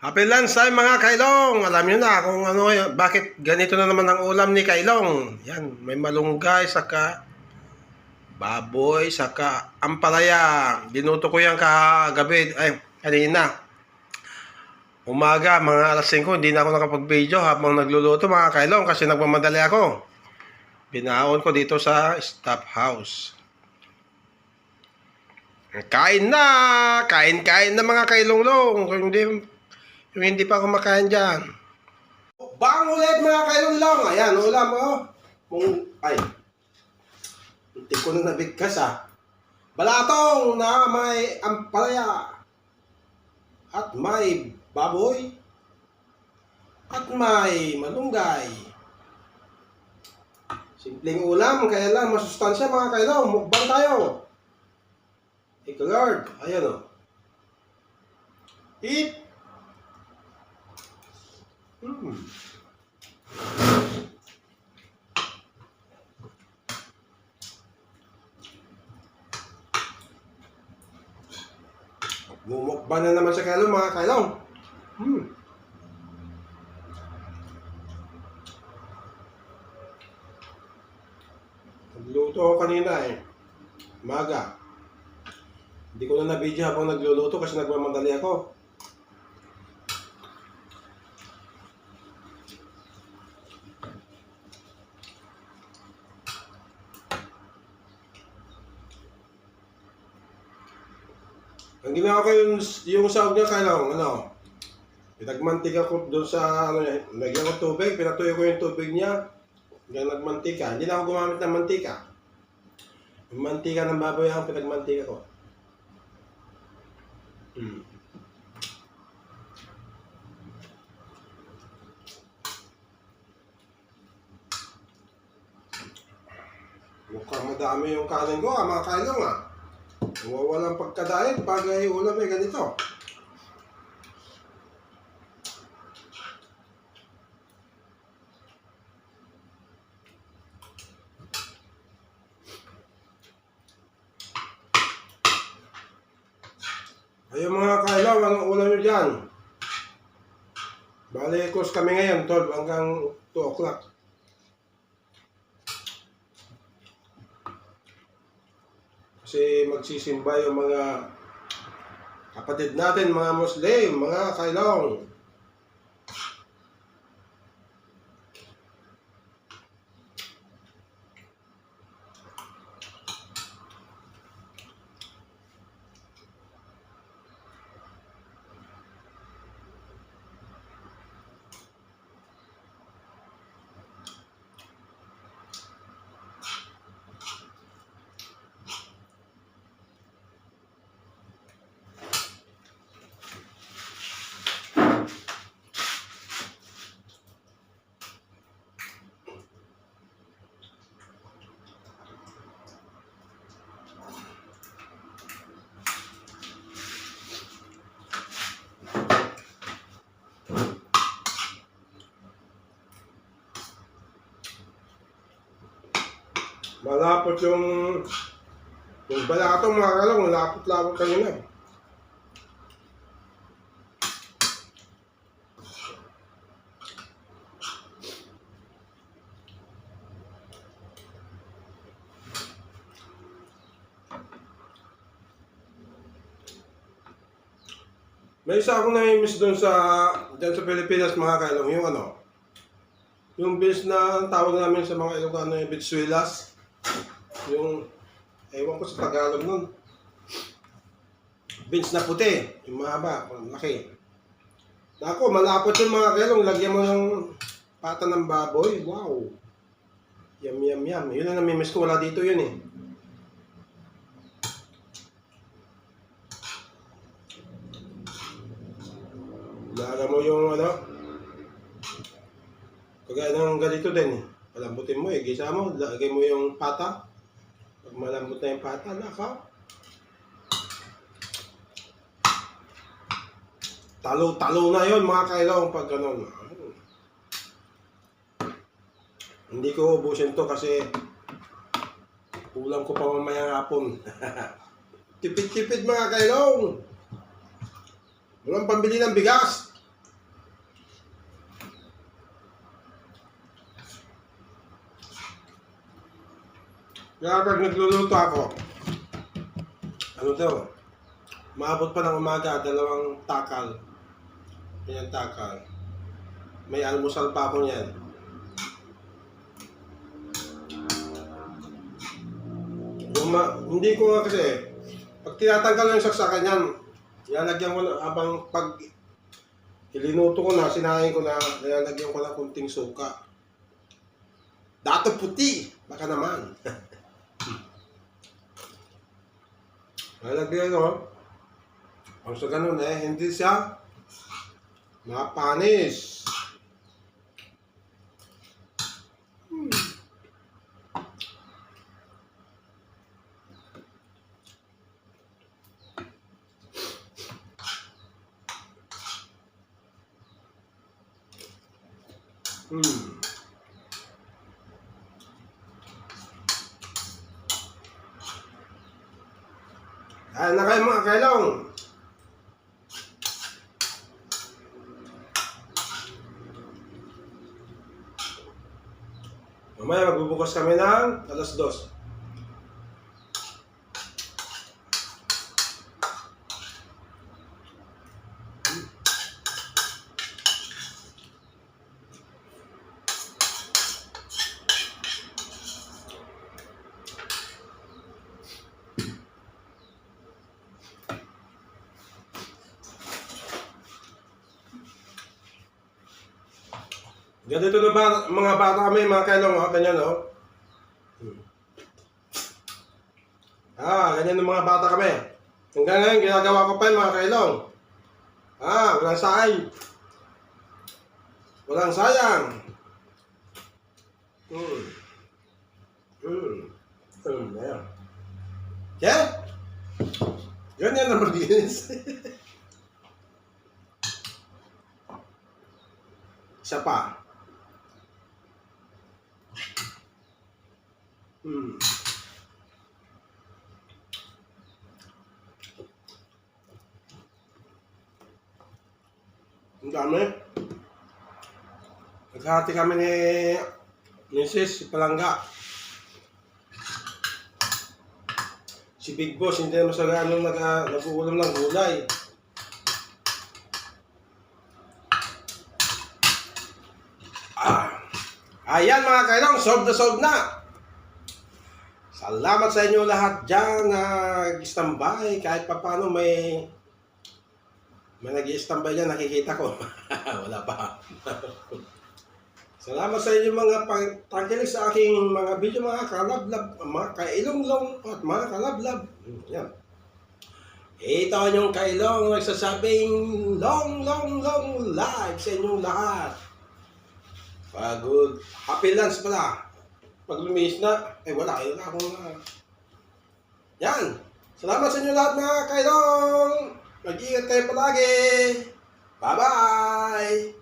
Happy lunch time mga Kailong! Alam nyo na kung ano, bakit ganito na naman ang ulam ni Kailong. Yan, may malunggay, saka baboy, saka ampalaya. Dinuto ko yan kagabi, kanina. Umaga, mga alas 5, hindi na ako nakapag-video habang nagluluto mga Kailong kasi nagmamadali ako. Binaon ko dito sa staff house. Kain na! Kain na mga Kailong-long. Yung hindi pa kumakain dyan. Bang ulit mga Kailong-long. Ayan, ulam oh. Hindi ko na nabigkas Balatong na may ampalaya. At may baboy. At may malunggay. Simpleng ulam, kaya lang masustansya mga Kailong. Mukbang tayo. Thank you Lord. Ayan o. Eat. Mumukbang na naman sa Kailong mga Kailong. Nagluto ako kanina Umaga. Hindi ko na na-video habang nagluluto kasi nagmamadali ako. Ang ginawa ko yung sahog niya Kailong, pinagmantika ko doon sa, nagyan ko tubig, pinatuyo ko yung tubig niya, hanggang nagmantika. Hindi na ako gumamit ng mantika. Yung mantika ng baboy ang pinagmantika ko. Mukhang madami yung kanin ko mga Kailong Walang pagkadain pag ulam ganito. Ayun mga Kailong, anong ulam nyo dyan? Bale, close kami ngayon, 12 hanggang 2 o'clock. Kasi magsisimba yung mga kapatid natin, mga Muslim, mga Kailong. Malapot yung balatong mga Kailong, malapot-lapot kanina. May isa akong nami-miss doon dyan sa Pilipinas mga Kailong, yung beans na tawag namin sa mga Ilocano yung bitsuelas. Yung, ewan ko sa Tagalog nun. Beans na puti, yung mahaba, laki. Ako, malapot yung mga Kailong, lagyan mo ng pata ng baboy, wow. Yum, yum, yum. Yun ang nami-miss ko, wala dito yun Laga mo yung kagaya ng ganito din palambutin mo gisa mo, lagay mo yung pata. Pag malambot na yung pata, talo na yun mga Kailong pag ganun. Hindi ko ubusin to kasi ulam ko pa mamayang hapon. Tipid-tipid mga Kailong. Walang pambili ng bigas. Kaya pag nagluluto ako, ano to, maabot pa ng umaga, 2 takal. Ganyan takal. May almusal pa ako niyan. Hindi ko nga kasi, pag tinatanggal ko yung saksakan yan, ilalagyan ko na, habang pag ilinuto ko na, sinahin ko na, ilalagyan ko na kunting suka. Dato puti! Baka naman. Ilalagyan ko. Ang sa ganun hindi siya mapanis. Ayan na kayo mga kailong. Mamaya magbubukas kami ng 2:00. Ganito na ba, mga bata kami, mga kailong, ganyan, ganyan ng mga bata kami. Hanggang ngayon, ginagawa ko pa yung mga kailong. Walang sayang. Walang sayang. Ayan. Yeah? Ganyan na malinis. Isa pa. Ang dami. Naghati kami ni Mrs. si Palangga. Si Big Boss, hindi naman sa gano'ng nag-uulam ng gulay. Ayan mga kailong, solve na. Salamat sa inyo lahat dyan na nag-standby. Kahit pa paano may nag-i-standby dyan, nakikita ko. Wala pa. Salamat sa inyo mga pagtangkilik sa aking mga video, mga kalablab, mga kailong-long at mga kalablab. Yan. Ito yung kailong nagsasabing long life sa inyong lahat. Pagod. Happy lunch pala. Pag lumis na, wala kayo na akong Yan. Salamat sa inyo lahat mga kailong. Mag-iingat kayo palagi. Bye-bye.